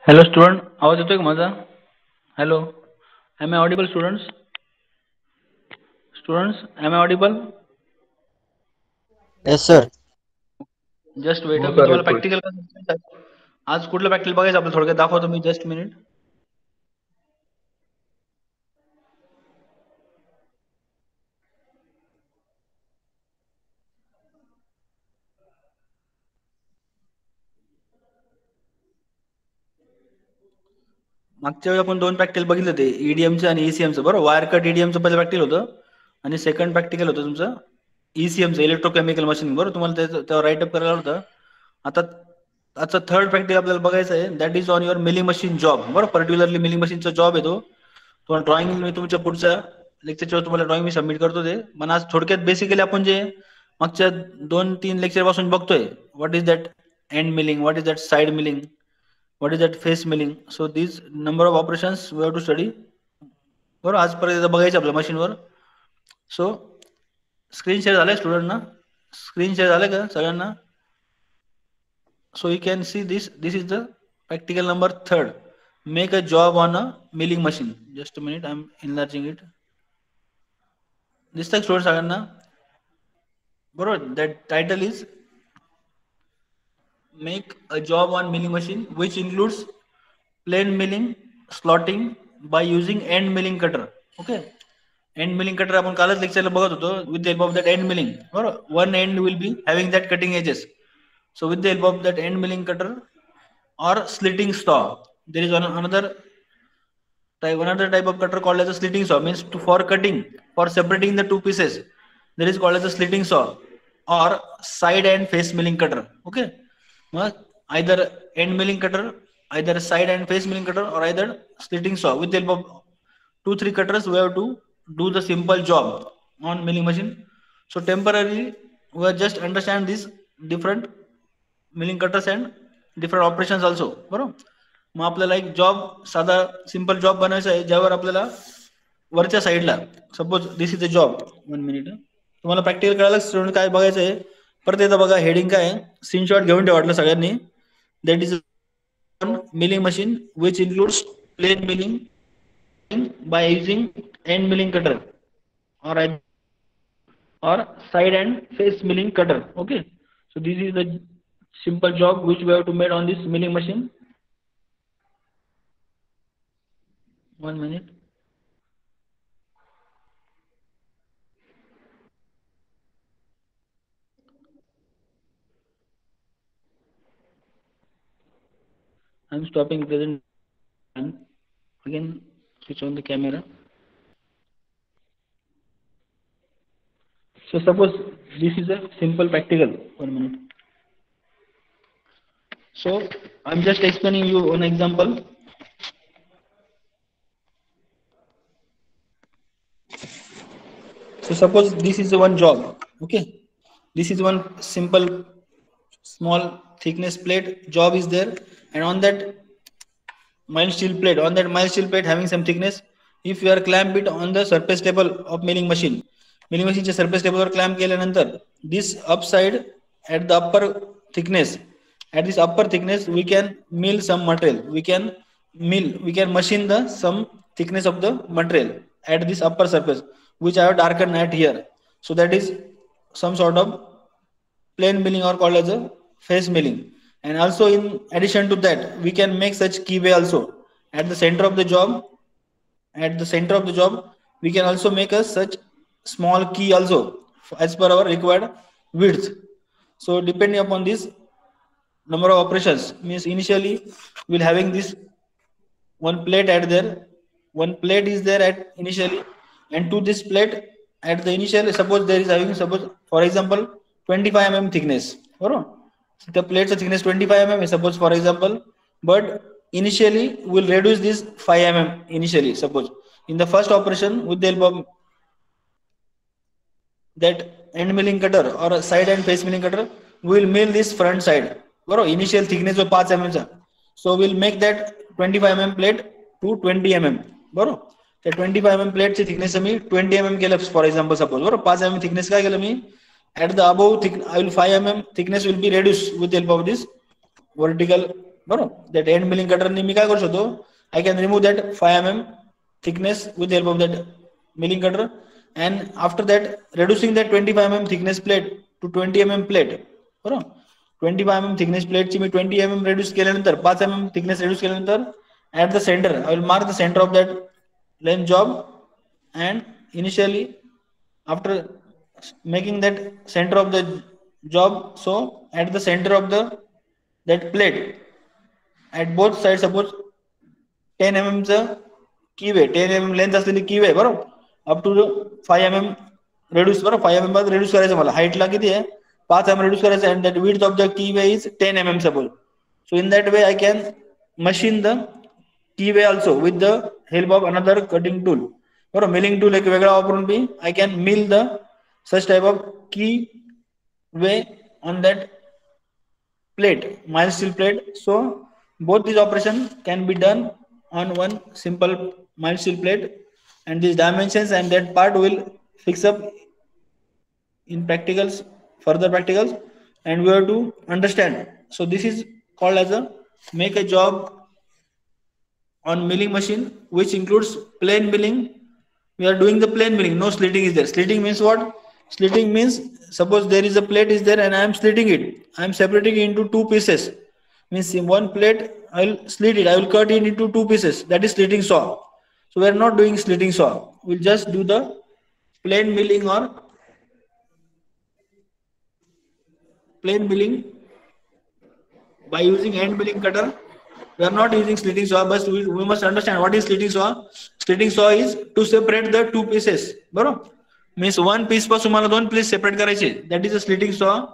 Hello student, आवाज येतोय का माझा? Hello, am I audible students? Students, am I audible? Yes sir. Just wait, हो मी सर तुम्हाला येतोय. प्रॅक्टिकल आज कुठलं प्रॅक्टिकल बघायचं आपलं थोडक्यात दाखवतो मी. Just minute. मागच्या वेळी आपण दोन प्रॅक्टिकल बघितले होते, ईडीएमचं आणि ईसीएमचं. बरोबर, वायर कट ईडीएमचं पहिलं प्रॅक्टिकल होतं आणि सेकंड प्रॅक्टिकल होतं तुमचं ईसीएमचं, इलेक्ट्रोकेमिकल मशीन. बरोबर, तुम्हाला त्यावर राईटअप करायला होतं. आता आजचा थर्ड प्रॅक्टिकल आपल्याला बघायचं आहे, that is on your milling machine job. बरोबर, पर्टिक्युलरली मिलिंग मशीनचा जॉब आहे तो. तुम्हाला ड्रॉइंग मी तुमच्या पुढच्या लेक्चरच्या तुम्हाला ड्रॉइंग मी सबमिट करतो ते. पण आज थोडक्यात बेसिकली आपण जे मागच्या 2-3 लेक्चर पासून बघतोय, what is that end milling, what is that side milling, what is that face milling. So these number of operations we have to study. बरोबर, आजपर्यंत बघायचं आपल्या मशीनवर. सो स्क्रीन शेअर झालंय स्टुडंटना? स्क्रीन शेअर झालं का सगळ्यांना? So you can see this is the practical number 3. Make a job on a milling machine. Just a minute, I am enlarging it. दिसतंय स्टुडंट सगळ्यांना? बरोबर, that title is make a job on milling machine which includes plain milling, slotting by using end milling cutter. Okay, end milling cutter आपण कालच लेक्चरला बघत होतो. with the help of that end milling, बरोबर, one end will be having that cutting edges. So with the help of that end milling cutter or slitting saw, there is another type of cutter called as a slitting saw, means for cutting, for separating the two pieces, there is called as a slitting saw or side and face milling cutter. Okay, either end milling cutter, either side and face milling cutter, or either slitting saw. With the help of 2-3 cutters we have to do the simple job on milling machine. So temporarily we just understand these different milling cutters and different operations also. बरोबर, मग आपल्याला एक job, साधा simple job बनायचा आहे, ज्यावर आपल्याला वरच्या साईडला, suppose this is a job. 1 minute, तुम्हाला प्रॅक्टिकल करायला स्टुडंट काय बघायचं आहे परत एकदा बघा. हेडिंग काय आहे, स्क्रीनशॉट घेऊन ठेवा वाटलं सगळ्यांनी. That is milling machine which includes plain milling by using end milling cutter or side and face milling cutter. Okay, so this is the simple job which we have to make on this milling machine. 1 minute. I'm stopping present. Again, switch on the camera. So suppose this is a simple practical. 1 minute. So I'm just explaining you one example. So suppose this is one job. Okay, this is one simple small thickness plate job is there, and on that mild steel plate having some thickness, if you are clamp it on the surface table of milling machine च्या surface table वर clamp केल्यानंतर, this upside at the upper thickness, at this upper thickness we can mill some material, we can machine the some thickness of the material at this upper surface, which I have darkened at here. So that is some sort of plain milling or called as a face milling. And also in addition to that, we can make such keyway also at the center of the job. At the center of the job we can also make a such small key also as per our required width. So depending upon this number of operations, means initially we'll having this one plate at there, one plate is there at initially, and to this plate at the initial, suppose there is having, suppose for example 25 mm thickness. Bro, the plate's thickness 25 mm, suppose for example, but initially we'll reduce this 5 mm initially. Suppose in the first operation, with the help of that end milling cutter or side and face milling cutter, we will mill this front side. Bro, initial thickness of 5 mm चा, so we'll make that 25 mm plate to 20 mm. बरोबर, त्या 25 mm plate ची thickness मी 20 mm केलं for example. Suppose बरोबर 5 mm thickness काय केलं मी, at the above thick, I will 5 mm thickness will be reduced with the help of this vertical बरोबर. That end milling cutter ने मी काय करू शकतो, I can remove that 5 mm thickness with the help of that milling cutter, and after that reducing that 25 mm thickness plate to 20 mm plate, बरोबर. 25 mm thickness plate ची मी 20 mm reduce केल्यानंतर 5 mm thickness reduce केल्यानंतर at the center I will mark the center of that length job, and initially after making that center of the job, so at the center of the that plate at both sides, suppose 10 mm चं कीवे 10 mm length असलेली कीवे आहे बरोबर, up to 5 mm reduce, बरोबर 5 mm पर्यंत reduce करायचं मला. हाईटला किती आहे 5 mm रेड्यूस करायचं, and that width of the keyway is 10 mm suppose. So in that way I can machine the keyway also with the help of another cutting tool, बरोबर. Milling tool एक वेगळा वापरून be I can mill the such type of keyway on that plate, mild steel plate. So both these operation can be done on one simple mild steel plate, and these dimensions and that part will fix up in practicals, further practicals, and we have to understand. So this is called as a make a job on milling machine, which includes plain milling. We are doing the plain milling, no slitting is there. Slitting means what? Slitting means suppose there is a plate is there and I am slitting it, I am separating it into two pieces. Means in one plate I will slit it, I will cut it into two pieces, that is slitting saw. So we are not doing slitting saw, we'll just do the plain milling or plain milling by using hand milling cutter. We are not using slitting saw, but we must understand what is slitting saw. Slitting saw is to separate the two pieces, बरोबर. Means one piece पासून मला दोन piece separate करायचे, that is a slitting saw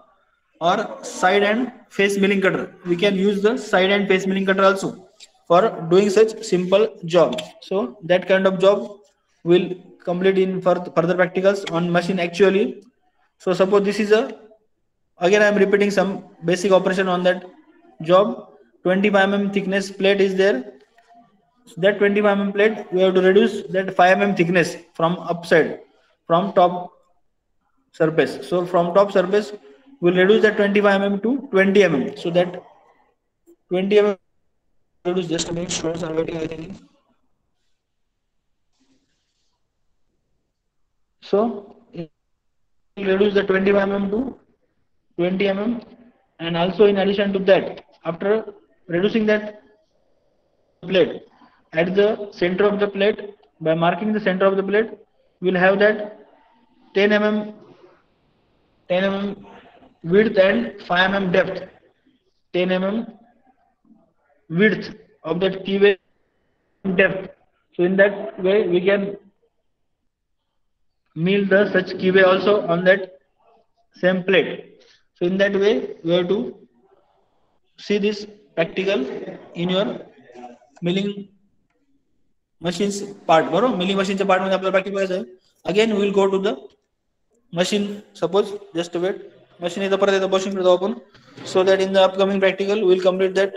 or side and face milling cutter. We can use the side and face milling cutter also for doing such simple job. So that kind of job will complete in further practicals on machine actually. So suppose this is a, again I am repeating some basic operation on that job. 25 mm thickness plate is there. So that 25 mm plate we have to reduce that 5 mm thickness from upside, from top surface. So from top surface we'll reduce that 25 mm to 20 mm. So that 20 mm reduce, just a minute, students are waiting I think. So we'll reduce the 25 mm to 20 mm, and also in addition to that, after reducing that plate, at the center of the plate, by marking the center of the plate, we'll have that 10 mm width and 5 mm depth. 10 mm width of that keyway depth. So in that way we can mill the such keyway also on that same plate. So in that way we have to see this practical in your milling machines part, बरोबर. milling machine च्या part मध्ये आपल्याला practical करायचं आहे. Again we will go to the machine. Suppose just wait, machine इथं परत एकदा बसून घेतो आपण, so that in the upcoming practical we will complete that.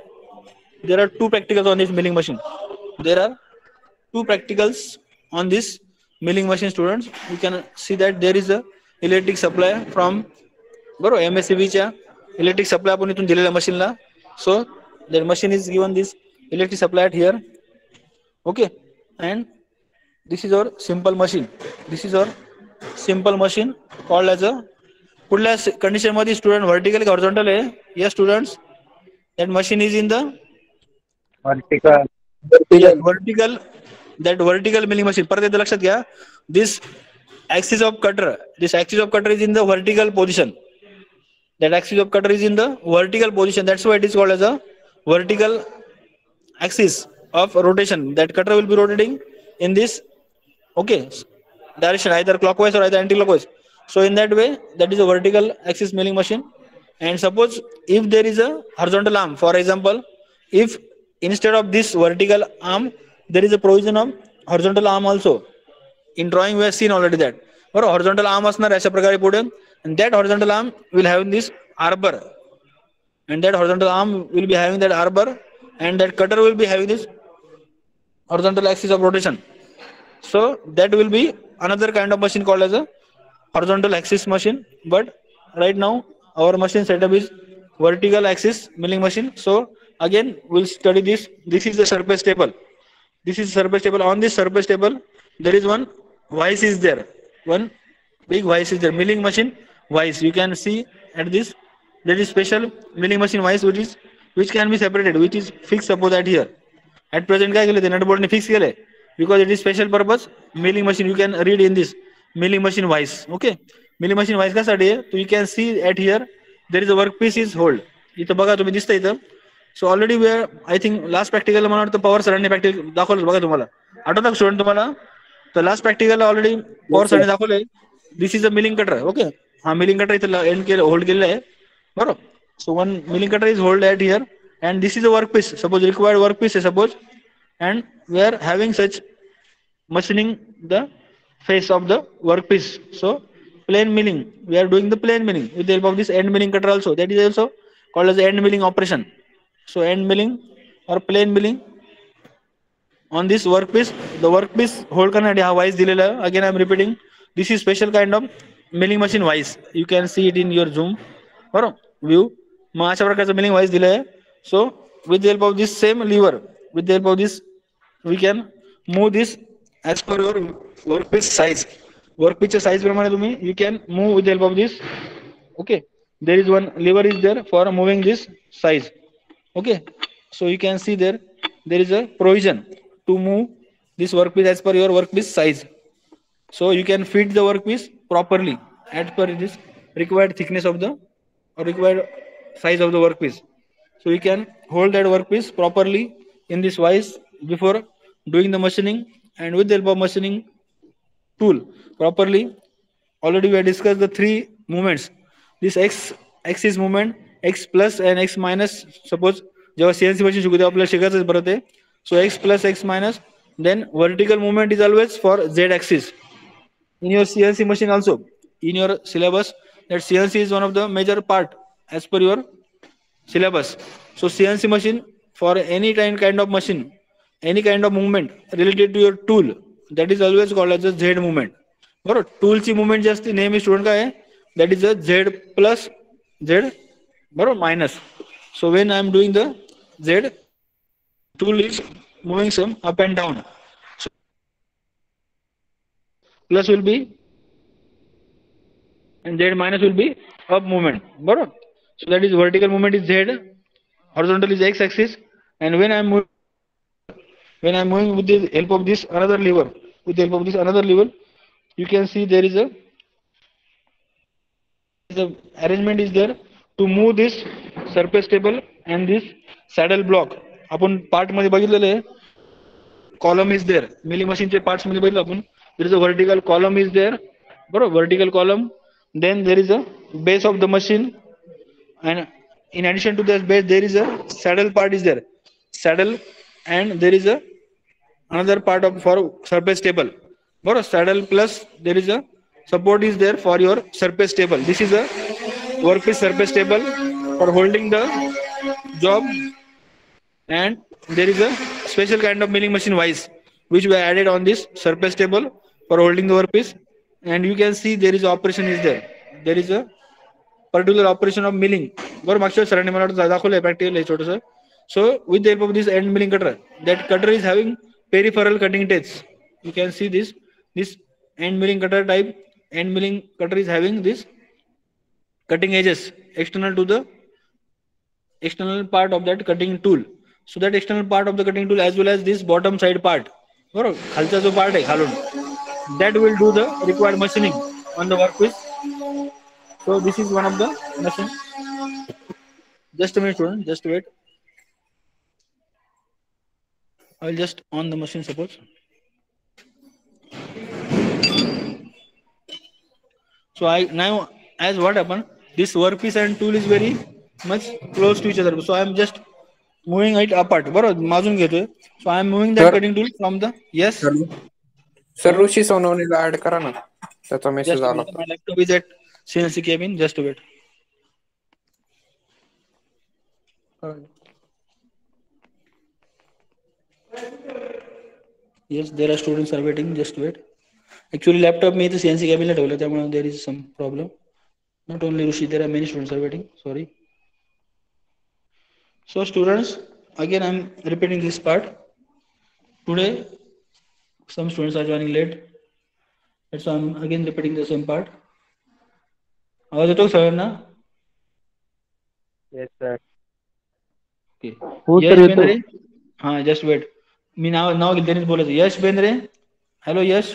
There are two practicals on this milling machine. There are two practicals on this milling machine, students. You can see that there is a electric supply from, बरोबर, MSCB च्या electric supply आपण इथून दिलेल्या मशीनला. So the machine is given this electric supply at here, okay, and this is our simple machine. This is our simple machine called as a, कुठल्या condition मध्ये student vertical horizontal आहे? Yes students, that machine is in the vertical. vertical, that vertical milling machine. परत एकदा लक्षात घ्या, this axis of cutter, this axis of cutter is in the vertical position. That axis of cutter is in the vertical position, that's why it is called as a vertical axis of rotation. That cutter will be rotating in this, okay, direction, either clockwise or either anti-clockwise. So in that way, that is a vertical axis milling machine. And suppose if there is a horizontal arm, for example, if instead of this vertical arm there is a provision of horizontal arm also, in drawing we have seen already that, or horizontal arm असणार अशा प्रकारे पुढे, and that horizontal arm will have this arbor, and that horizontal arm will be having that arbor, and that cutter will be having this horizontal axis of rotation. So that will be another kind of machine called as a horizontal axis machine. But right now our machine setup is vertical axis milling machine. So Again, we'll study this. This is the surface table. This is surface table. On this surface table, there is one vice is there. One big vice is there. Milling machine vice. You can see at this. There is special milling machine vice which can be separated, which is fixed. Suppose at here. At present, काय केले ते nut bolt ने fix केले because it is special purpose milling machine. You can read in this milling machine vice. Okay, milling machine vice कशासाठी आहे? So you can see at here there is a workpiece is hold. इथं बघा तुम्ही दिसतं इथं. So already we are, I think last practical मला वाटतं power सरांनी प्रॅक्टिकल दाखवलं बघा तुम्हाला. आठवतं का स्टुडंट तुम्हाला? तर लास्ट प्रॅक्टिकल ऑलरेडी पॉवर सरांनी दाखवलंय. This is a milling cutter. Okay, हा मिलिंग कटर इथं एंड केलं होल्ड केलेलं आहे बरोबर. So one milling cutter is hold eight here and this is a workpiece. Suppose required workpiece suppose, and we are having such machining the face of the workpiece. So plane milling, we are doing the plane milling with the help of this end milling cutter also. That is also called as end milling operation. So end milling or plane milling on this workpiece. The workpiece hold करण्यासाठी हा vice दिलेला आहे. Again I am repeating, this is special kind of milling machine vice. You can see it in your zoom बरोबर view. मग अशा प्रकारचं milling vice दिलं आहे. So with the help of this same lever, with the help of this, we can move this as per your workpiece size. Workpiece size प्रमाणे तुम्ही you can move with the help of this. Okay, there is one lever is there for moving this size. Okay, so you can see there is a provision to move this workpiece as per your workpiece size. So you can fit the workpiece properly as per this required thickness of the or required size of the workpiece. So you can hold that workpiece properly in this vice before doing the machining, and with the help of machining tool properly. Already we have discussed the three movements. This x axis movement, x plus and x minus. Suppose जेव्हा CNC machine शिकू तेव्हा आपल्याला शिकायचं परत आहे. So x plus x minus. Then vertical movement is always for z axis. In your CNC machine also, in your syllabus, that CNC is one of the major part as per your syllabus. So CNC machine, for any kind of machine, any kind of movement related to your tool, that is always called as a Z movement. बरोबर, टूलची movement जी असते नेहमी student काय आहे, that is a Z plus Z बरोबर minus. So when I am doing the Z, tool is moving some up and down. Plus will be and z minus will be up movement बरोबर. So that is vertical movement is z, horizontal is x axis, and when I am moving with the help of this another lever, you can see there is a arrangement is there to move this surface table and this saddle block. आपण part मध्ये बघितलेले आहे, column is there, milling machine चे parts मध्ये बघितलं आपण, there is a vertical column is there बरोबर, vertical column. Then there is a base of the machine, and in addition to that base there is a saddle part is there, saddle, and there is a another part of for surface table बरोबर. Saddle plus there is a support is there for your surface table. This is a workpiece surface table for holding the job, and there is a special kind of milling machine vice which we added on this surface table for holding the workpiece. And you can see there is operation is there, there is a particular operation of milling बरोबर. मागच्या सरांनी मला वाटतं दाखवलंय practical हे छोटंसं. So with the help of this end milling cutter, that cutter is having peripheral cutting teeth. You can see this end milling cutter type, end milling cutter is having this cutting edges external to the external part of that cutting tool. So that external part of the cutting tool as well as this bottom side part बरोबर, खालचा जो part आहे खालून, that will do the required machining on the workpiece. So this is one of the machine. Just a minute student, just wait. I will just on the machine suppose. So I now, as what happened, this workpiece and tool is very much close to each other. So I am just moving it apart बरोबर, माजून घेतोय. So I am moving that cutting tool from the, yes sir Rishi सोनवणीला add करा ना, त्याचा message just आला. my laptop is at CNC cabin, just wait. Yes, there are students are waiting, just wait. Actually laptop मी इथे CNC cabin ला ठेवलं, त्यामुळे there is some problem. Not only Rushi, there are many students are waiting, sorry. So students, again I'm repeating this part. Today some students are joining late. That's why I'm again repeating the same part. आवाज येतो सगळ्यांना? Yes, sir. Okay. हो यश sir येतो. बेंद्रे. हा just wait. मी नाव त्यांनीच बोलायचं. यश Bendre. Hello यश.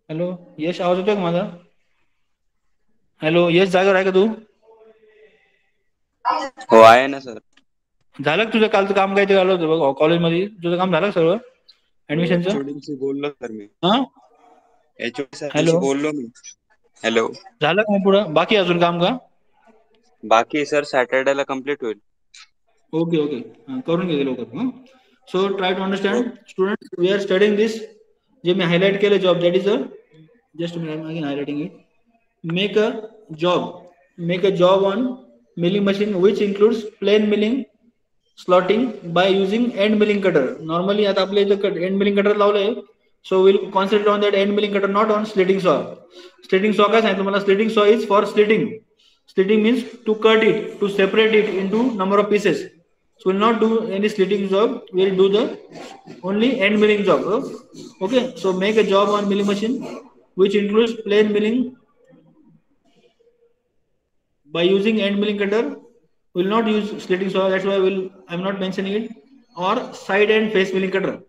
Hello यश, आवाज येतोय का माझा? हॅलो यश, जागेवर आहे का तू? हो आहे ना सर. झालं का तुझं कालचं काम? काय ते आलं होतं बघ कॉलेजमध्ये, तुझं काम झालं का सगळं ऍडमिशनचं? एचओडीशी बोललो सर मी. हा एचओडी सरांशी हॅलो, बोललो मी. हॅलो. झालं का मग पुढं? बाकी अजून काम का? बाकी सर सॅटर्डेला कम्प्लीट होईल. ओके ओके, करून घे लवकर. सो ट्राय टू हो. Understand student, we are studying this. जे मी हायलाइट केलं job, that is a just again highlighting it. Make a job on milling machine which includes plain milling, slotting by using end milling cutter. Normally आता आपल्या इथं end milling cutter लावलंय, so we'll concentrate on that end milling cutter, not on slitting saw. Slitting saw काय सांगितलं मला? Slitting saw is for slitting. Slitting means to cut it, to separate it into number of pieces. So we'll not do any slitting job, we'll do the only end milling job. Okay, so make a job on milling machine which includes plain milling by using end milling cutter. Will not use slitting saw, that's why I'm not mentioning it. Or side and face milling cutter,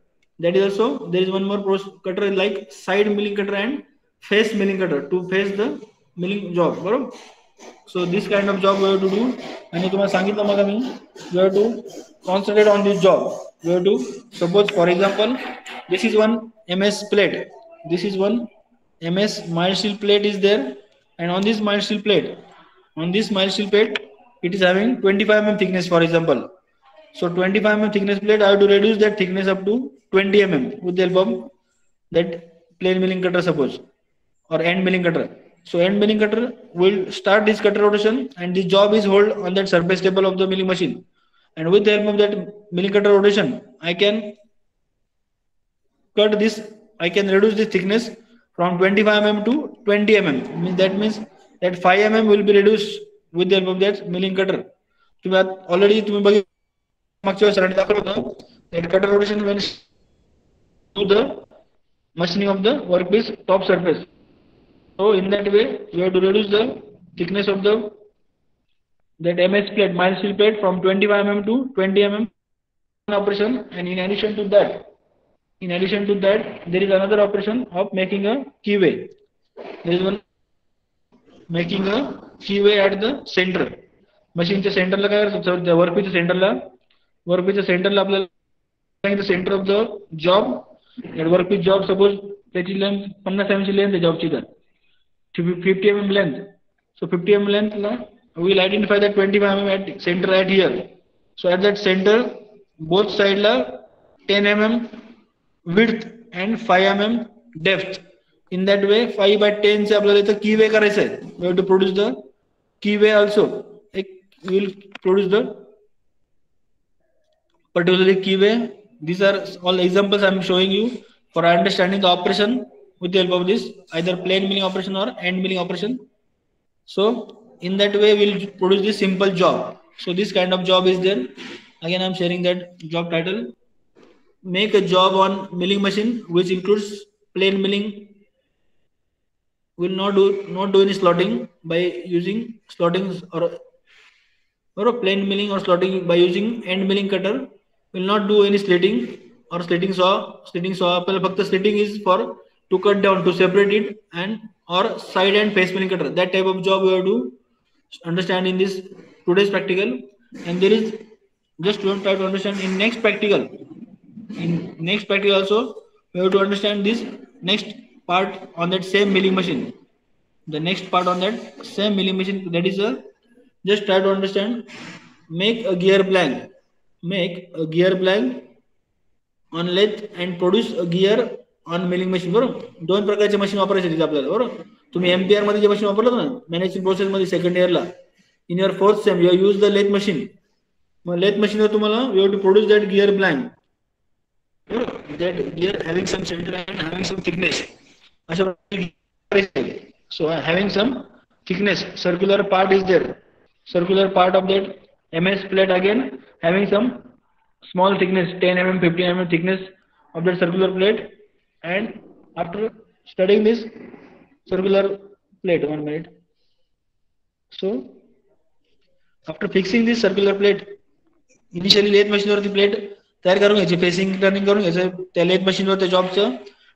that is also there is one more cutter like side milling cutter and face milling cutter to face the milling job, बरोबर? So this kind of job we have to do. आणि तुम्हाला सांगितलं मग मी, you have to concentrate on this job. You have to suppose, for example, this is one MS plate, this is one MS mild steel plate is there, and on this mild steel plate, it is having 25 mm thickness, for example. So 25 mm thickness plate, I have to reduce that thickness up to 20 mm with the help of that plain milling cutter, suppose, or end milling cutter. So end milling cutter will start this cutter rotation, and this job is hold on that surface table of the milling machine. And with the help of that milling cutter rotation, I can cut this, I can reduce this thickness from 25 mm to 20 mm. That means that 5 mm will be reduced with the help of that milling cutter. Already तुम्ही मागच्या सरांनी दाखवलं होतं, that cutter rotation when to the machining of the workpiece top surface. So in that way you have to reduce the thickness of that MS plate, mild steel plate, from 25 mm to 20 mm operation. And in addition to that, there is another operation of making a keyway. There is one making a keyway at the center. मशीनच्या सेंटरला काय करायचं? वर्कपीसच्या सेंटरला आपल्याला the center of the job, that workpiece job, suppose त्याची length 50 mm ची length आहे जॉबची, तर 50 mm length. So 50 mm length La we will identify that 25 mm at center right here. So at that center, both side La 10 mm width and 5 mm depth. In that way 5 by 10 से आपल्याला इथं keyway करायचं आहे. We have to produce the keyway also. We will produce the particularly keyway. These are all examples I am showing you for understanding the operation with the help of this, either plain milling operation or end milling operation. So in that way we will produce this simple job. So this kind of job is there. Again I am sharing that job title. Make a job on milling machine which includes plain milling. Will not do any slotting by using slotting, or a plain milling or slotting by using end milling cutter. Will not do any slitting or slitting saw. But the slitting is for to cut down, to separate it, and or side and face milling cutter. That type of job we have to understand in this today's practical. And there is, just don't try to understand in next practical. In next practical also we have to understand this next part on that same milling machine. The next part on that same milling machine, that is a, just try to understand. Make a gear blank on lathe and produce a gear on milling machine. बरोबर, दोन प्रकारचे machine वापरायचे तिथे आपल्याला. बरोबर, तुम्ही MPR मध्ये जे machine वापरलं ना मॅन्युफॅक्चरिंग प्रोसेस मध्ये सेकंड इयरला, in your fourth sem you use the lathe machine. Mug lathe machine वर तुम्हाला you have to produce that gear blank. That gear having some center and having some thickness. So having some thickness, circular part is there. Circular part of that MS plate again having some small thickness, 10 mm, 15 mm thickness of that circular plate. And after studying this circular plate, 1 minute. So after fixing this circular plate, initially lathe मशीनवरती plate तयार करून घ्यायची, facing turning करून घ्यायचं त्या lathe मशीनवर त्या जॉबचं,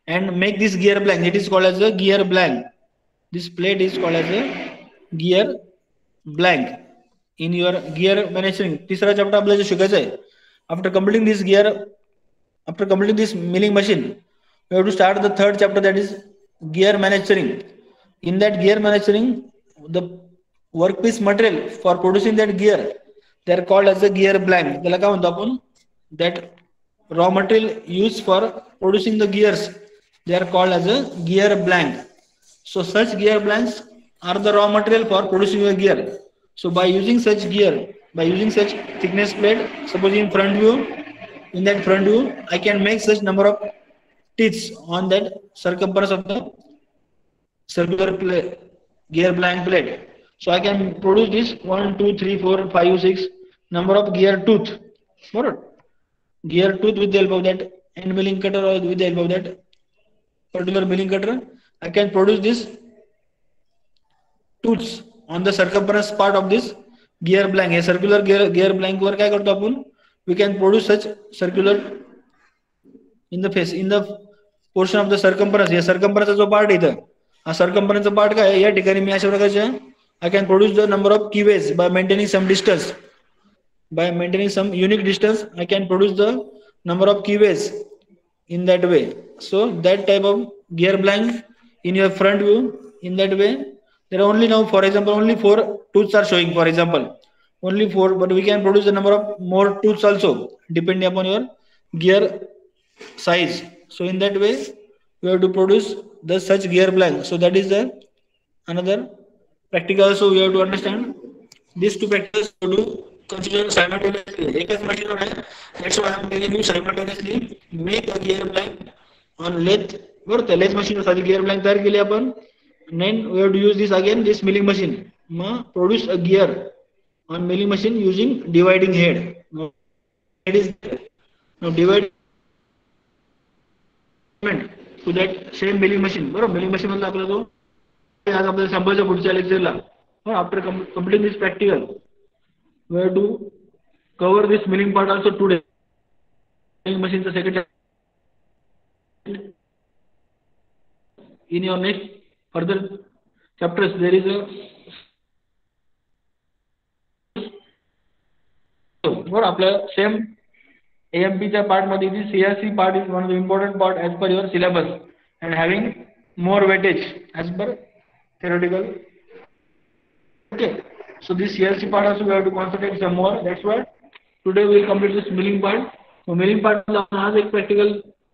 and make this gear blank. It is called as a gear blank. This plate is called as a gear blank in your gear manufacturing. तिसरा चॅप्टर आपल्याला शिकायचं आहे. After completing this milling machine, we have to start the third chapter, that is gear manufacturing. In that gear manufacturing, the workpiece material for producing that gear, they are called as a gear blank. त्याला काय म्हणतो आपण, that raw material used for producing the gears, they are called as a gear blank. So such gear blanks are the raw material for producing a gear. So by using such thickness plate, suppose in front view, in that front view I can make such number of teeth on that circumference of the circular plate, gear blank plate. So I can produce this 1, 2, 3, 4, 5, 6 number of gear tooth. Gear tooth with the help of that end milling cutter or with the help of that particular milling cutter, I can produce this tooths on the circumference part of this gear blank. A circular gear blank वर काय करतो आपण, we can produce such circular in the portion of the circumference. या circumference जो part इथं, हा circumference part काय या ठिकाणी मी अशा प्रकारचे I can produce the number of keyways by maintaining some distance. By maintaining some unique distance, I can produce the number of keyways in that way. So that type of gear blank in your front view, in that way, there are only now, for example, only 4 tooths are showing, for example, only 4, but we can produce the number of more tooths also depending upon your gear size. So in that way, we have to produce the such gear blank. So that is the another practical. So we have to understand these two practicals to consider simultaneously. एकच machine आहे. That's why I am telling you simultaneously make a gear blank on lathe. बरोबर, त्या lathe machine साठी gear blank तयार केली आपण. Then we have to use this again, this milling machine. Produce a gear on milling machine using dividing head. Head is now divide to that same milling machine. बरोबर, milling machine मधला आपला जो आज आपल्याला संभाळायचा पुढच्या लेक्चरला. After completing this practical, we have to cover this milling part also today. Milling machine the second in your next further chapters there is a बरोबर, आपल्या same AMP च्या पार्ट मध्ये this CRC part is one of the important part as per your syllabus and having more weightage as per theoretical. Okay, so this CRC part also we have to concentrate some more. That's why today we will complete this milling part. So milling part ला आपण आज एक practical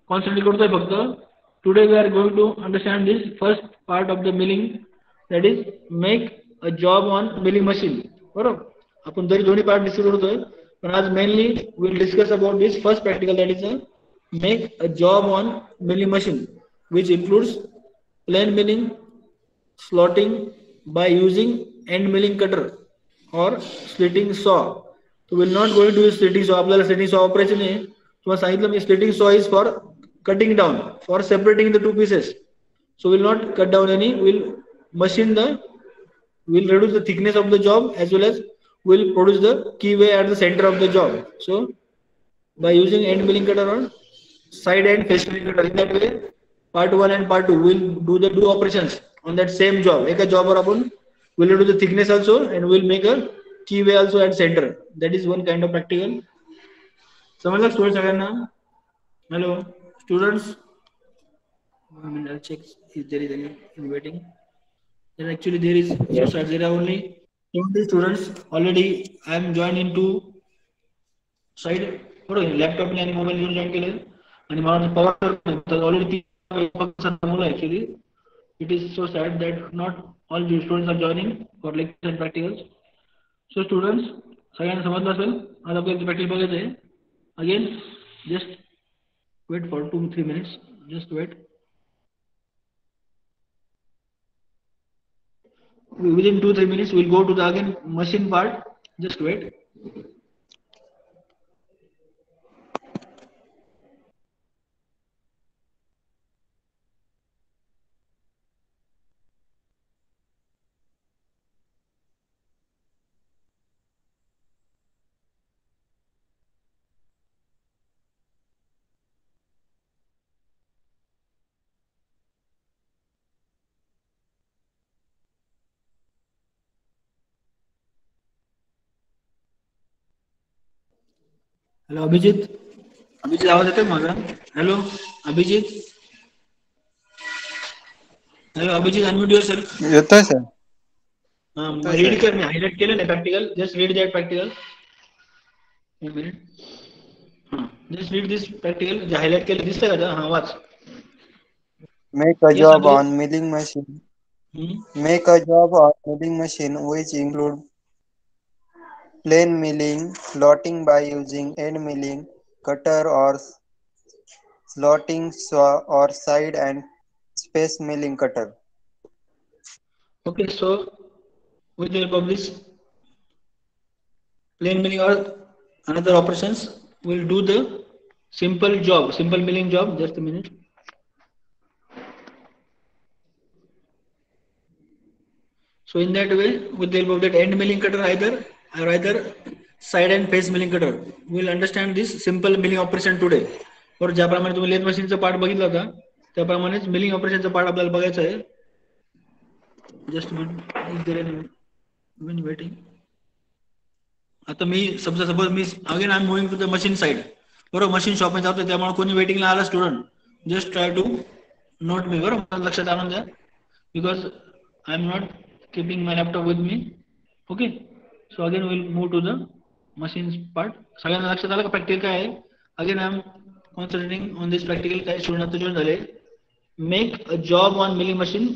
concentrate करतोय फक्त. Today we are going to understand this first part of the milling, that is make a job on milling machine. बरोबर, आपण जरी दोन्ही part discuss करतोय पण आज mainly we will discuss about this first practical, that is make a job on milling machine, which includes plain milling, slotting by using end milling cutter or slitting saw. So we will not go into slitting saw. आपल्याला slitting saw operation आहे. तुम्हाला सांगितलं मी slitting saw is for cutting down, for separating the two pieces. So we will not cut down any. We will machine we will reduce the thickness of the job as well as we will produce the keyway at the center of the job. So by using end milling cutter or side and face milling cutter, in that way part 1 and part 2 we will do the two operations on that same job. एका job वर आपण we will do the thickness also and we will make a keyway also at center. That is one kind of practical. समजलं students सगळ्यांना? Hello students, 1 minute, I'll check if there is any in waiting. Then actually there is, yes. So there are only 20 students already. I am joined into side. बरोबर, laptop ने आणि mobile घेऊन join केले आणि मला power already actually. It is so sad that not all the students are joining for lectures and practicals. So students, सगळ्यांना समजलं असेल. आज आपल्याला प्रॅक्टिकल बघायचं आहे. Again, just wait for 2-3 minutes. Just wait. Within 2-3 minutes, we'll go to the again machine part. Just wait. Hello Abhijit, Abhijit आवाज येतोय माझा? Hello Abhijit, hello Abhijit, unmute your self. येतोय सर. रीड कर, मी हायलाइट केलं नाही practical. Just read that practical. Just read this practical. J highlight केलं दिसतंय का? हा watch. Make a Yes, job Abhijit. on milling machine. Hmm. Make a job on milling machine which include plain milling, slotting by using end milling, cutter or slotting saw or side and space milling cutter. Okay, so with the help of this plain milling or another operations, we'll do the simple job, simple milling job. Just a minute. So in that way, with the help of that end milling cutter either side and face milling cutter, we'll understand this simple milling operation today. और ज्याप्रमाणे तुम्ही lathe मशीनचा part बघितला होता त्याप्रमाणेच milling ऑपरेशनचा part आपल्याला बघायचा आहे. Just minute waiting. आता मी सपोज मी again I am moving to the machine side. बरोबर, मशीन शॉप मध्ये जातो त्यामुळे कोणी वेटिंगला आला student, just try to note me. बरोबर, लक्षात आणून द्या. Because I am not keeping my laptop with me. Okay, so again will move to the machine part. सगळ्यांना लक्षात आलं का प्रॅक्टिकल काय आहे? Again I am concentrating on this practical. काय स्टुडंट आता जॉईन झाले. Make a job on milling machine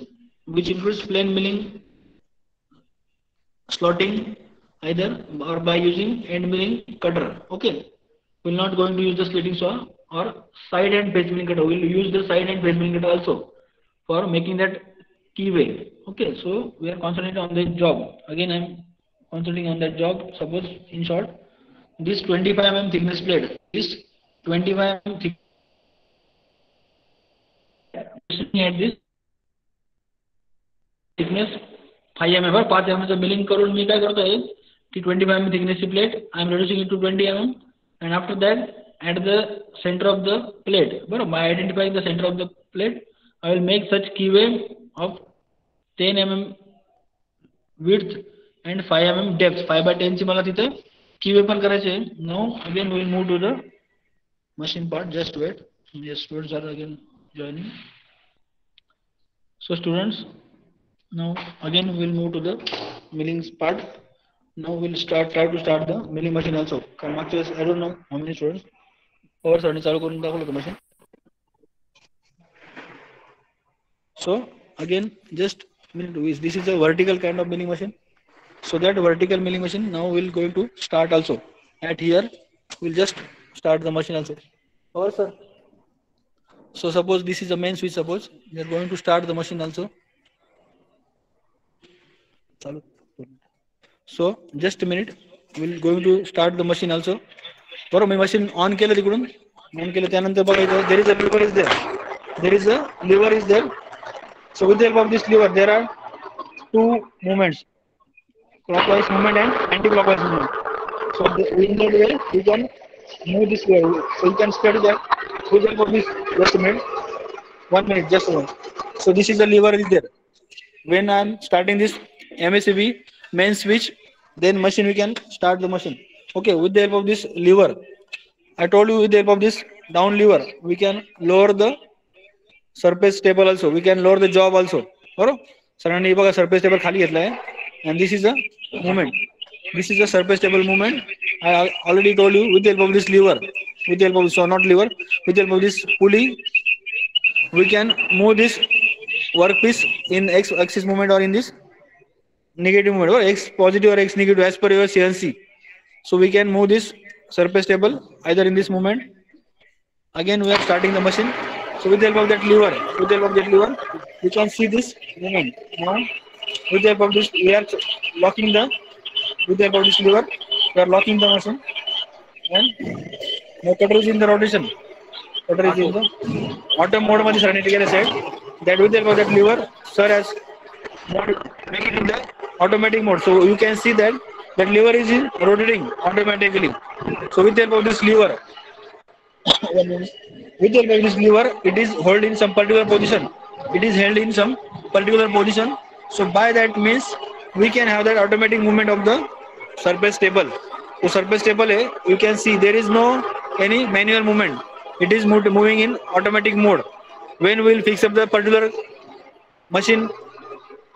which includes plane milling, slotting either or by using end milling cutter. Okay, we're not going to use the slitting saw or side and face milling cutter. We'll use the side and face milling cutter also for making that keyway. Okay, so we are concentrating on the job. Again I'm concentrating on that job. Suppose in short, this 25 mm thickness plate, this 25 mm at this thickness 5 mm वर 5 mm milling करून मी काय करतोय की 25 mm thickness ची plate I am reducing it to 20 mm and after that at the center of the plate, बरोबर, by identifying the center of the plate I will make such keyway of 10 mm width and 5 mm depth. 5/10 ची मला तिथे keyway पण करायचे. Now again we will move to the machine part. Just wait. Yes, students are again joining. So students, now again we'll move to the milling part. Now we'll try to start the milling machine also. Actually, I don't know how many students. Power suddenly चालू करून दाखवलं the machine. So again, just this is a vertical kind of milling machine. So that vertical milling machine now we'll going to start also. At here we'll just start the machine also. Power sir. So suppose this is the main switch. Suppose we are going to start the machine also. So just a minute, we'll going to start the machine also. बरोबर, मी machine on केलं तिकडून. On केलं त्यानंतर बघायचं there is a lever is there. There is a lever is there. So with the help of this lever there are two movements, clockwise movement and anti-clockwise movement. So in that way you can move this way. So you can study that with the help of this. Just a minute. 1 minute, just a minute. So this is the lever is there. When I am starting this MACB main switch, then machine we can start the machine. Okay, with the help of this lever, I told you with the help of this down lever, we can lower the surface table also. We can lower the job also. बरोबर, सरांनी बघा surface table खाली घेतला आहे. And this is a movement. This is a surface table movement. I already told you with the help of this lever, with the help of this, so not lever, with the help of this pulley, we can move this workpiece in x axis movement or in this negative movement, or x positive or x negative as per your CNC. So we can move this surface table either in this movement. Again we are starting the machine. So with the help of that lever, we can see this movement. Now with the help of this we are locking the, with the help of this lever we are locking the machine, and the cutter is in the rotation. Cutter is in the auto mode मध्ये सरांनी केलं said that with the help of that lever sir has make it in the automatic mode. So you can see that that lever is rotating automatically. So with the help of this lever, with the help of this lever, it is held in some particular position. It is held in some particular position. So by that means we can have that automatic movement of the surface table. तो surface table है, you can see there is no any manual movement. It is moving in automatic mode. When we will fix up the particular machine,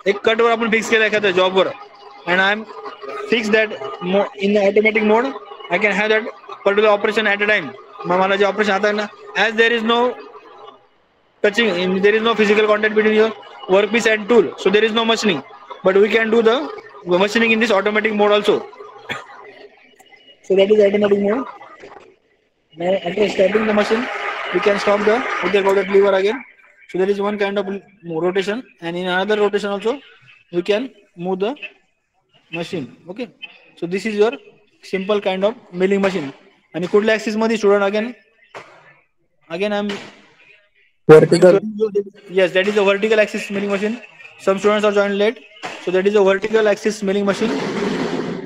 एक cut वर आपण fix केला एखाद्या job were, and I am fix that in the automatic mode. I can have that particular operation at a time. मग मला जे operation आता है ना, as there is no touching, there is no physical contact between your workpiece and tool, so there is no machining, but we can do the machining in this automatic mode also. So that is automatic mode. Now after starting the machine, we can stop the lever again. So there is one kind of rotation, and in another rotation also we can move the machine. Okay, so this is your simple kind of milling machine. And कुठल्या axis मध्ये student again I'm Vertical. yes, that is a vertical axis milling machine. Some students are joined late, so that is a vertical axis milling machine.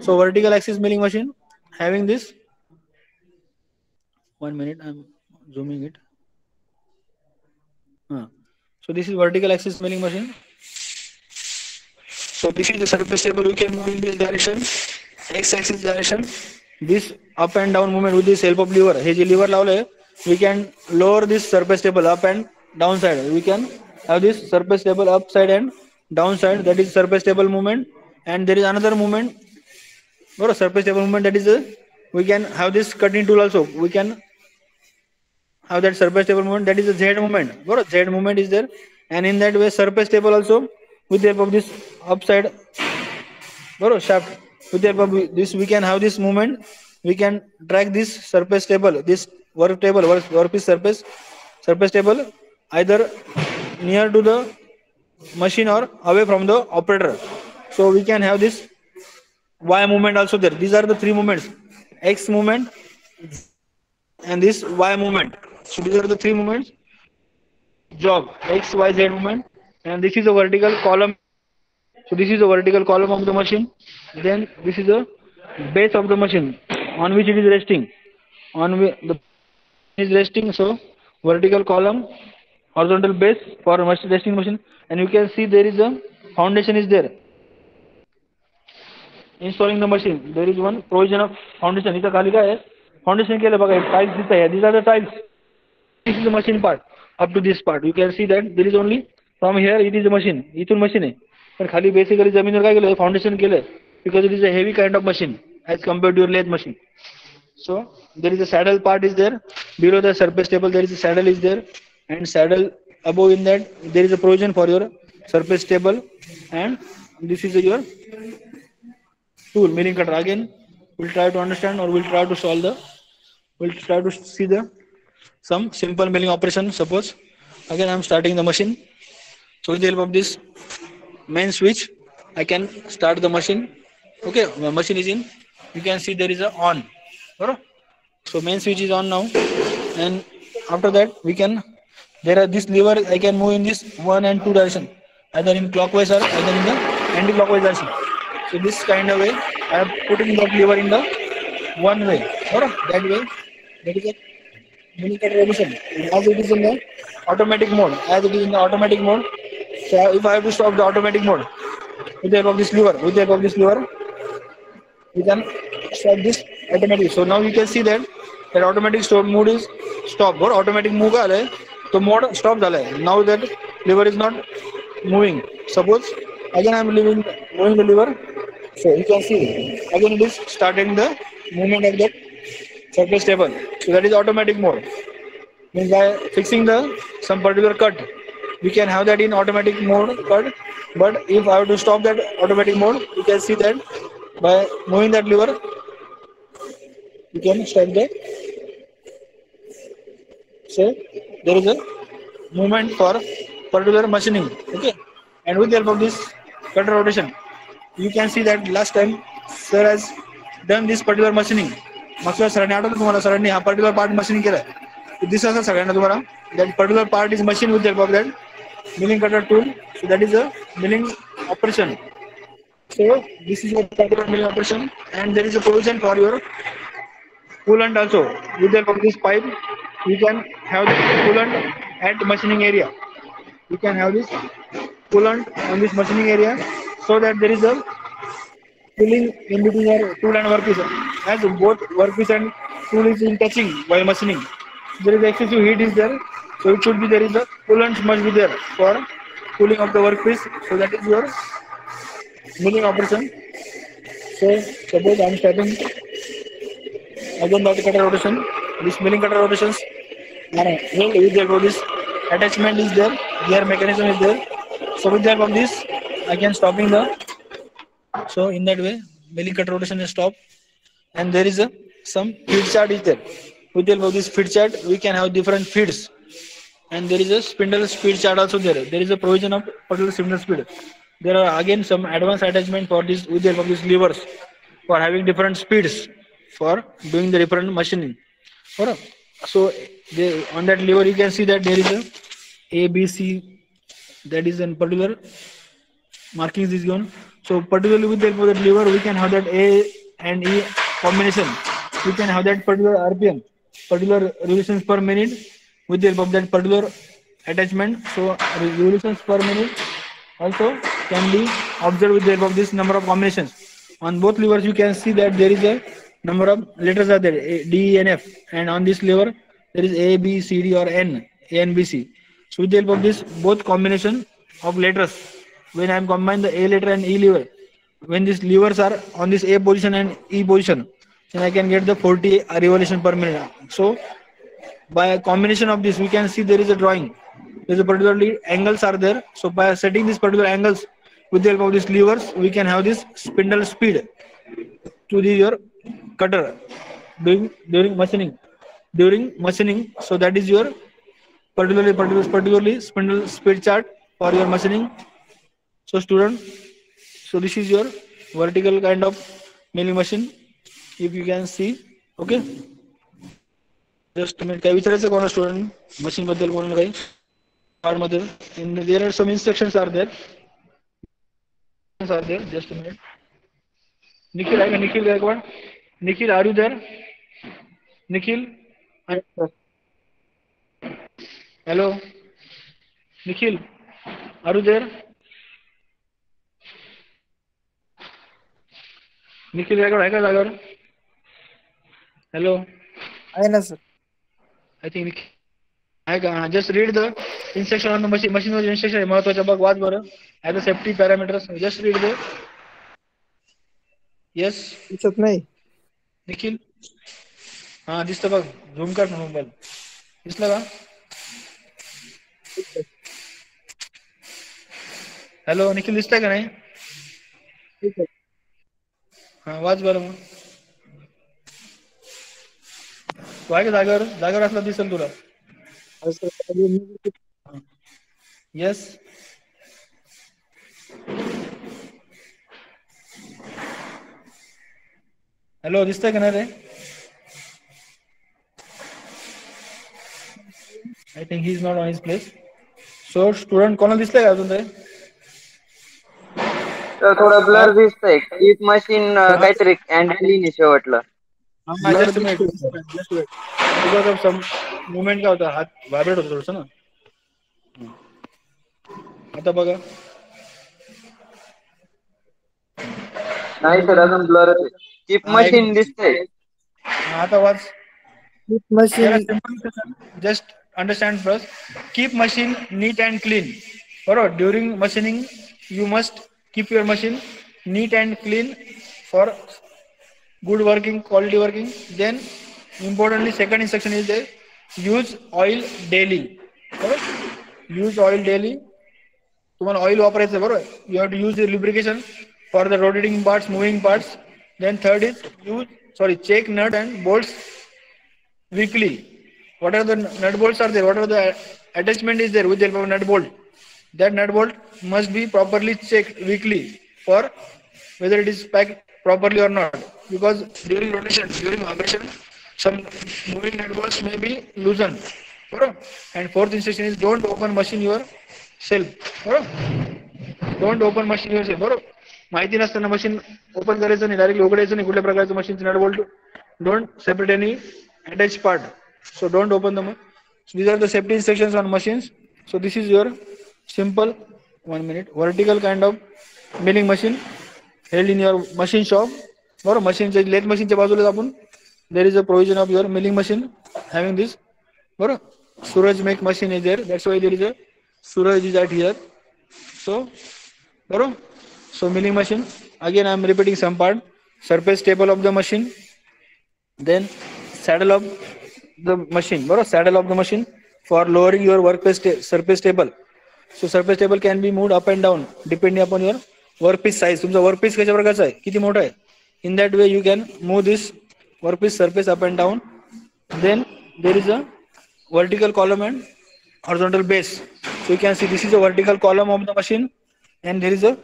So vertical axis milling machine having this. 1 minute, I'm zooming it. So this is vertical axis milling machine. So this is the surface table. We can move in this direction, x-axis direction. This up and down movement with this help of lever. He lever लावले, we can lower this surface table up and down side. We can have this surface table upside and downside. That is surface table movement. And there is another movement, or a surface table movement. That is we can have this cutting tool also. We can have that surface table movement. That is a Z movement. Or Z movement is there, and in that way surface table also with the help of this upside or shaft. With the help of this we can have this movement. We can drag this surface table, this workpiece surface table either near to the machine or away from the operator. So we can have this Y movement also there. These are the three movements: X movement and this Y movement. So these are the three movements. Job X, Y, Z movement, and this is a vertical column. So this is the vertical column of the machine. Then this is the base of the machine on which it is resting. On which the is resting. So vertical column, horizontal base for resting machine, and you can see there is a foundation is there. Installing the machine, there is one provision of foundation. इथं खाली काय आहे? Foundation केलं बघा. Tiles दिसत आहे. These are the tiles. This is the machine part. Up to this part, you can see that there is only from here it is a machine. इथून machine आहे. पण खाली basically जमिनीवर काय केलं? Foundation केलं. Because it is a heavy kind of machine as compared to your lathe machine. So there is a saddle part is there. Below the surface table there is a saddle is there, and saddle above in that there is a provision for your surface table, and this is your tool milling cutter. Again we'll try to understand, or we'll try to solve we'll try to see some simple milling operation. Suppose again I'm starting the machine. So with the help of this main switch I can start the machine. Okay, the machine is in. You can see there is a on. So main switch is on now, and after that we can, there are this lever I can move in this 1 and 2 direction, either in clockwise or either in the anti-clockwise direction. So this kind of way I am putting that lever in the one way, or that way. That is a milling cutter rotation. As it is in the automatic mode, so if I have to stop the automatic mode with the help of this lever, we can stop this automatically. So now you can see that automatic stop mode is stop, or automatic move का है तो mode stop डाला है. Now that lever is not moving. Suppose again I am moving the lever, so you can see again it is starting the movement of that surface table. So that is automatic mode. Means by fixing some particular cut, we can have that in automatic mode cut. But if I have to stop that automatic mode, you can see that by moving that lever, you can stop that. So there is a movement for particular machining. Okay, and with the help of this cutter rotation, you can see that last time sir has done this particular machining. मागच्या सरांनी आठवलं तुम्हाला, सरांनी हा particular part machining केलाय. This is सगळ्यांना तुम्हाला that particular part is machined with the help of that milling cutter tool. So that is a milling operation. So this is a particular milling operation, and there is a provision for your coolant also. With the help of this pipe, you can have the coolant at machining area. You can have this coolant on this machining area, so that there is a cooling in between your tool and workpiece. as both workpiece and tool is in touching while machining. There is excessive heat is there, so it should be there is a coolant must be there for cooling of the workpiece. So that is your milling operation. So suppose I am starting again that cutter rotation. This milling cutter rotations are held with the help of this attachment is there, gear mechanism is there. So with the help of this, I can stopping the. So in that way, milling cutter rotation is stopped, and there is a some feed chart is there. With the help of this feed chart, we can have different feeds, and there is a spindle speed chart also there. There is a provision of particular spindle speed. There are again some advanced attachment for this with the help of these levers for having different speeds for doing the different machining. Alright. So on that lever you can see that there is a B, C, that is in particular markings is given. So particularly with the help of that lever we can have that A and E combination. We can have that particular RPM, particular revolutions per minute with the help of that particular attachment. So revolutions per minute also can be observed with the help of this number of combinations. On both levers you can see that there is a number of letters are there, D, E and F, and on this lever there is A, B, C, D or N, A and B, C. So with the help of this both combination of letters, when I am combine the A letter and E lever, when these levers are on this A position and E position, then I can get the 40 revolution per minute. So by a combination of this we can see there is a drawing. There is a particularly angles are there. So by setting these particular angles with the help of these levers, we can have this spindle speed to the your cutter during machining. During machining, so that is your particularly spindle speed chart for your machining. So student, so this is your vertical kind of milling machine. If you can see, okay. Just a minute. काही विचारायचं कोणा student machine बद्दल कोणाला काही card मध्ये there are some instructions are there. Just a minute. Nikhil, आहे का Nikhil Gaikwad? Nikhil, are you there? Nikhil? Hello? Nikhil, are you there? Nikhil Gaikwad आहे का जागेवर? Hello? आहे ना सर. I think Nikhil आहे का? Just read the instruction on the machine. Machine were instruction आहे महत्वाच्या बघ वाच बरं. As a safety parameters, just read the. Yes. दिसत नाही. निखिल हा दिसतं बघ झूम कर मोबाईल दिसलं का हॅलो निखिल दिसतंय का नाही हा वाच बरं मग तू आहे का जागेवर असला दिसेल तुला येस हॅलो दिसतंय का नाही रे I think he is not on his place. So student कोणाला दिसतंय का अजून ते थोडं ब्लर दिसतंय कीप मशीन काहीतरी अँडली शेवटला just wait because of some movement का होता हात व्हायब्रेट होतो थोडंसं ना आता बघा नाही सर अजून ब्लर आहे कीप मशीन दिसतंय आता watch keep machine just understand first keep machine neat and clean बरोबर during machining you must keep your machine neat and clean for good working quality working then importantly second instruction is there use oil daily बरोबर use oil daily तुम्हाला oil वापरायचं बरोबर you have to use the lubrication for the rotating parts moving parts then third is check nut and bolts weekly whatever the nut bolts are there whatever the attachment is there with the help of nut bolt that nut bolt must be properly checked weekly for whether it is packed properly or not because during rotation during vibration some moving nut bolts may be loosened and fourth instruction is don't open machine yourself don't open machine yourself माहिती नसताना machine open करायचं नाही directly उघडायचं नाही कुठल्या प्रकारचं मशीनचं nut bolt don't separate any attached part so don't open them so these are the safety instructions on machines so this is your simple 1 minute vertical kind of milling machine held in your machine shop बरोबर. मशीनच्या lathe मशीनच्या बाजूला आपण there is a provision of your milling machine having this. बरोबर. Suraj make machine is there. That's why there is a Suraj is at here. So, bro. So milling machine. Again, I am repeating some part. Surface table of the machine. Then saddle of the machine. Bro, saddle of the machine for lowering your surface table. So surface table can be moved up and down depending upon your workpiece size. तुमचा workpiece कशा प्रकारचा आहे, किती मोठा आहे. In that way you can move this workpiece surface up and down. Then there is a vertical column and horizontal base. So you can see this is a vertical column of the machine and there is a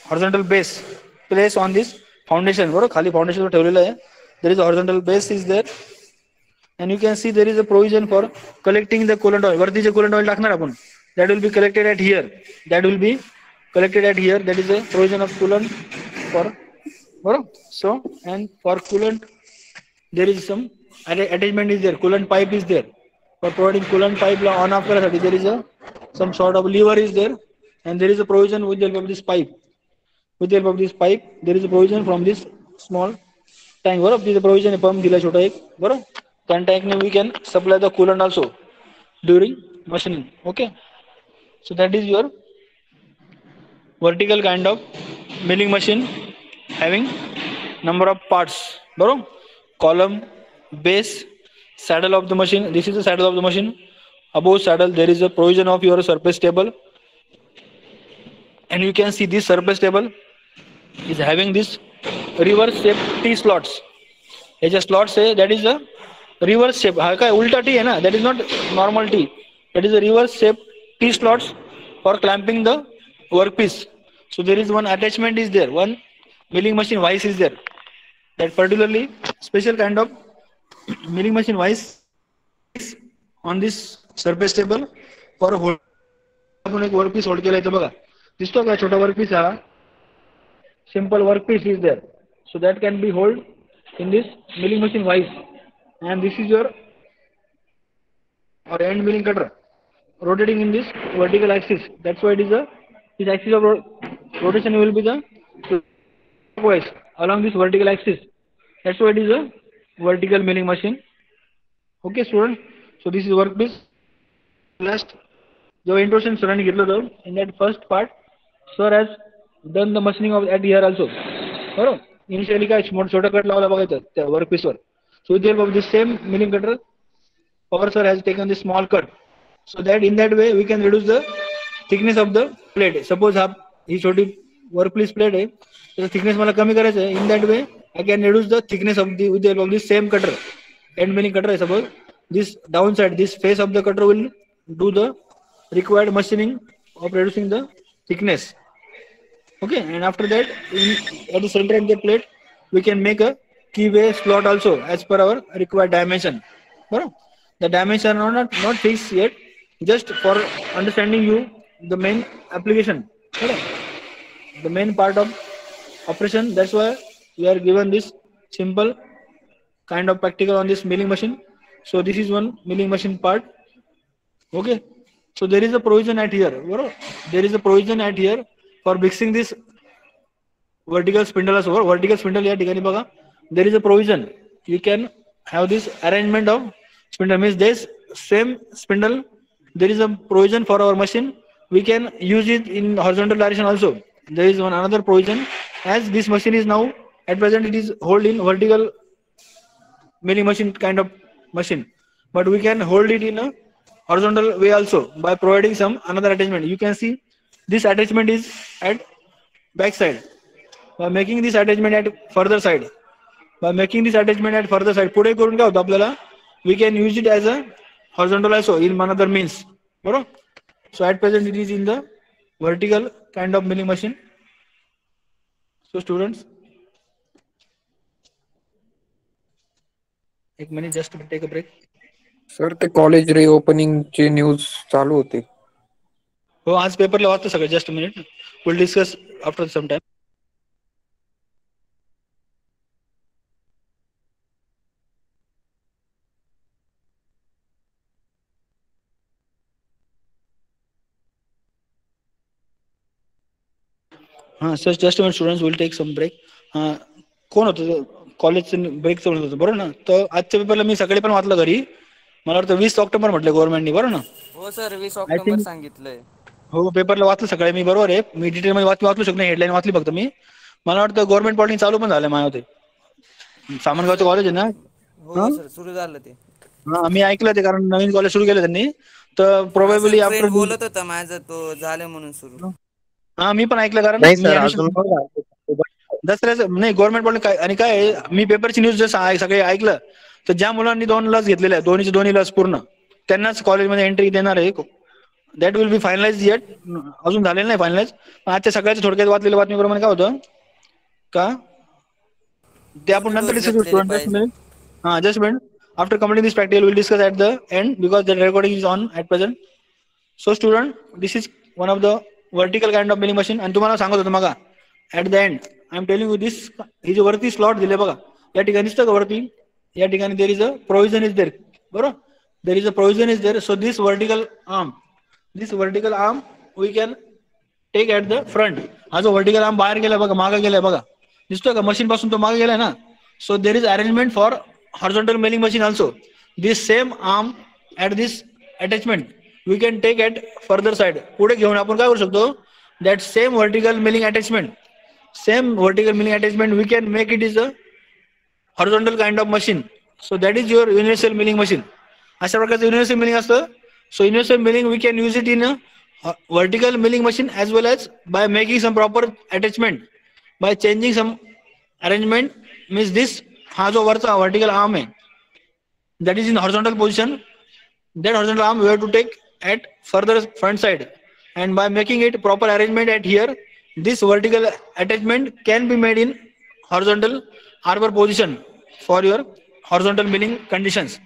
horizontal base placed on this foundation. बरोबर. खाली foundation वर ठेवलेलं आहे. There is a horizontal base is there. And you can see there is a provision for collecting the coolant oil. वरती जे coolant oil टाकणार आपण, that will be collected at here. That will be collected at here. That is a provision of coolant for. बरोबर. So and for coolant there is some attachment is there. Coolant pipe is there. For providing coolant pipe on off करासाठी there is a some sort of lever is there, and there is a provision with the help of this pipe. With the help of this pipe, there is a provision from this small tank. बरोबर. तिथे provision pump दिला छोटा एक. बरोबर. Can tank we can supply the coolant also during machining. Okay. So that is your vertical kind of milling machine having number of parts. Bro, column, base, saddle of the machine. This is the saddle of the machine. Above saddle there is a provision of your surface table, and you can see this surface table is having this reverse shape T slots. It's a slot say that is a reverse shape. हा काय उल्टा T है ना? That is not normal T. That is a reverse shape T slots for clamping the workpiece. So there is one attachment is there. One milling machine vise is there. That particularly special kind of milling machine vise on this surface table for hold. आपण एक workpiece hold केला इथं बघा. दिसतो का छोटा workpiece हा? Simple workpiece is there. So that can be hold in this milling machine vise. And this is your or end milling cutter rotating in this vertical axis. That's why it is a this axis of rotation will be the clockwise along this vertical axis. That's why it is a vertical milling machine. Okay, student. So this is workpiece. Last, the introduction sir घेतलं होतं. In that first part, sir has done the machining of at here also. बरोबर. Initially काय छोटा cut लावला बघायचं त्या workpiece were. So with the help of this same milling cutter, our sir has taken the small cut, so that in that way we can reduce the thickness of the plate. Suppose हा ही छोटी workpiece plate आहे, त्याचा thickness मला कमी करायचं आहे. In that way I can reduce the thickness of the with the help of this same cutter, end milling cutter. Suppose this downside, this face of the cutter will do the required machining of reducing the thickness. Okay, and after that at the center of the plate we can make a keyway slot also as per our required dimension. Bro, the dimension are not fixed yet, just for understanding you the main application. Bro, the main part of operation. That's why we are given this simple kind of practical on this milling machine. So this is one milling machine part. Okay, so there is a provision at here. Bro, there is a provision at here for mixing this vertical spindle as well. Vertical spindle या ठिकाणी बघा. There is a provision. You can have this arrangement of spindle. Means this same spindle. There is a provision for our machine. We can use it in horizontal direction also. There is one another provision. As this machine is now at present it is hold in vertical milling machine kind of machine, but we can hold it in a horizontal way also by providing some another attachment. You can see this attachment is at back side. By making this attachment at further side, पुढे करून काय होतं आपल्याला, we can use it as a horizontal also in another means. बरोबर. So at present it is in the vertical kind of milling machine. So students, एक minute, just take a break. Sir ते college reopening ची news चालू होती. हो, आज पेपरला वाचतो सगळं. Just minute, will discuss after some time. Sir, just a minute, students, will take some break. कोण होतं कॉलेजचं ब्रेकचं म्हणत होतं बरोबर ना. तर आजच्या पेपरला मी सकाळी पण वाचलं घरी, मला वाटतं 20 ऑक्टोबर म्हटलं गव्हर्नमेंटनी बरोबर ना. हो सर 20 आय ऑक्टोबर थिंक सांगितलंय. हो पेपरला वाचलं सकाळी मी बरोबर आहे. मी डिटेल मध्ये वाचू शकतो, हेडलाईन वाचली फक्त मी. मला वाटतं गव्हर्नमेंट पॉलिटिक्स चालू पण झालं माझ्या होते. सामनगावचं कॉलेज आहे ना. हो सर सुरू झालं ते. हा मी ऐकलं ते, कारण नवीन कॉलेज सुरू केलं त्यांनी. तर प्रोबेबली आफ्टर फ्रेंड बोलत होता माझं तो झालं म्हणून सुरू. हा मी पण ऐकलं, कारण नाही मी सर ऍडमिशन अजून नाही झालं. दसऱ्याचं नाही गव्हर्नमेंट पॉलिटिक्स काय आणि काय आहे, मी पेपरची न्यूज जसं सगळे ऐकलं तर ज्या मुलांनी 2 लस घेतलेल्या आहे, दोन्ही लस पूर्ण, त्यांनाच कॉलेजमध्ये एंट्री देणार आहे. That will be finalise yet, अजून झालेलं नाही फायनलाइज. आजच्या सकाळच्या थोडक्यात वाचलेल्या बातमीप्रमाणे काय होतं का ते आपण नंतर डिस्कस करू. हा just minute. After completing this practical we'll discuss at the end because the recording is on at present. So student, this is one of the vertical kind of milling machine. आणि तुम्हाला सांगत होतो मग at the end I am telling you this, ही जी वरती slot दिले बघा या ठिकाणी दिसतं का वरती, या ठिकाणी there is a provision is there बरोबर, there is a provision is there. So this vertical arm we can take at the front. हा जो vertical arm बाहेर गेला बघा, मागे गेलाय बघा, दिसतोय का मशीन पासून तो मागे गेलाय ना. So there is arrangement for horizontal milling machine also. This same arm at this attachment we can take at further side. पुढे घेऊन आपण काय करू शकतो, that same vertical milling attachment we can make it is a horizontal kind of machine. So that is your universal milling machine. अशा प्रकारचं universal milling असतं. So universal milling we can use it in a vertical milling machine as well as by making some proper attachment, by changing some arrangement. Means this हा जो वरचा vertical arm आहे that is in horizontal position, that horizontal arm we have to take at further front side, and by making it proper arrangement at here, this vertical attachment can be made in horizontal arbor position for your horizontal milling conditions,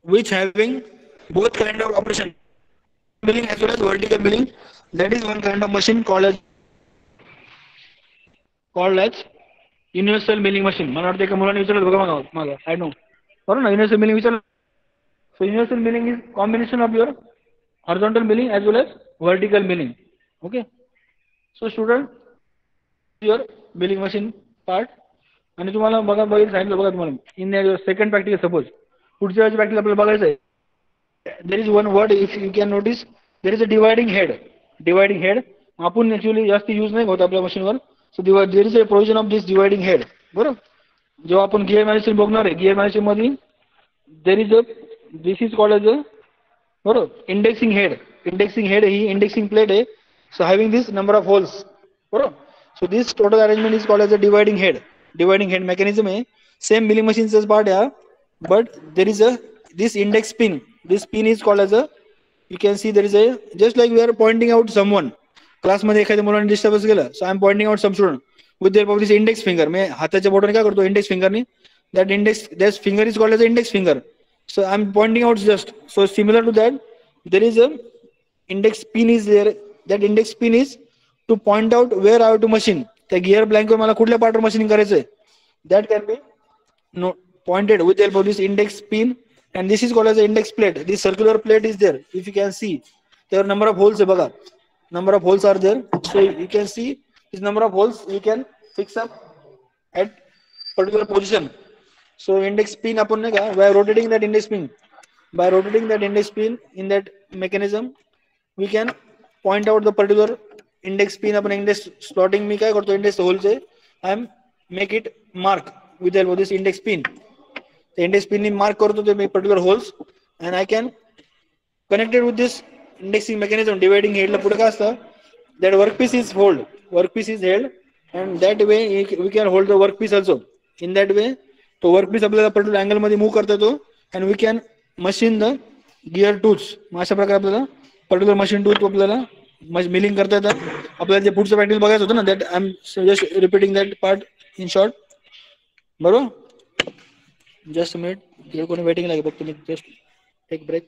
which having both kind of operation, milling as well as vertical milling. That is one kind of machine called as universal milling machine. मला वाटतं एका मुलाने विचारलं बघा मागं I know बरोबर ना, universal milling विचारलं. So universal milling is combination of your horizontal milling as well as vertical milling. Okay. So student, your milling machine part. आणि तुम्हाला बघा सांगितलं बघा तुम्हाला इन सेकंड प्रॅक्टिकल सपोज पुढच्या वेळेची प्रॅक्टिकल आपल्याला बघायचं आहे. There is one word if you can notice, there is a dividing head. आपण ऍक्च्युअली जास्त यूज नाही होत आपल्या मशीनवर. So there is a provision of this dividing head. बरोबर, जेव्हा आपण गिअर मॅनेजमेंट बघणार आहे, गिअर मॅनेजमेंट मध्ये there is a, this is called as a बरोबर indexing head ही indexing plate आहे. So having this number of holes बरोबर. So this total arrangement is called as a dividing head mechanism आहे. Same milling machine's part आहे, but there is a this index pin. This pin is called as a, you can see there is a, just like we are pointing out someone class मध्ये एखाद्या मुलाने disturbance केलं, so I am pointing out some student with their this index finger. मी हाताच्या बोटाने काय करतो, index फिंगरनी, that finger is called as the index finger. So I am pointing out just, so similar to that there is a index pin is there. That index pin is to point out where I have to machine. त्या gear blank वर मला कुठल्या पार्टवर machining करायचंय, that can be pointed with the help of this index pin, and this is called as the index plate. This circular plate is there. If you can see, there are number of holes आहे बघा, number of holes are there. So you can see this number of holes we can fix up at particular position. So index pin upon by rotating that index pin, in that mechanism we can point out the particular index pin upon index slotting. मी काय करतो, index holes I am make it mark with the help of this index pin. The index pin ni mark करतो ते particular holes, and I can connect it with this indexing mechanism. Dividing head ला पुढे काय असतं, that workpiece is held, and that way we can hold the workpiece also. In that way तो workpiece आपल्याला particular angle मध्ये move करता येतो, and we can machine the gear tools. अशा प्रकारे आपल्याला पर्टिक्युलर मशीन टूल आपल्याला मिलिंग करता येतात. आपल्याला जे पुढचं प्रॅक्टिस बघायचं होतं ना, that I am just repeating that part in short. बरोबर, जस्ट मिनिट, कोणी वेटिंग लागेल बघ, तुम्ही जस्ट टेक ब्रेक.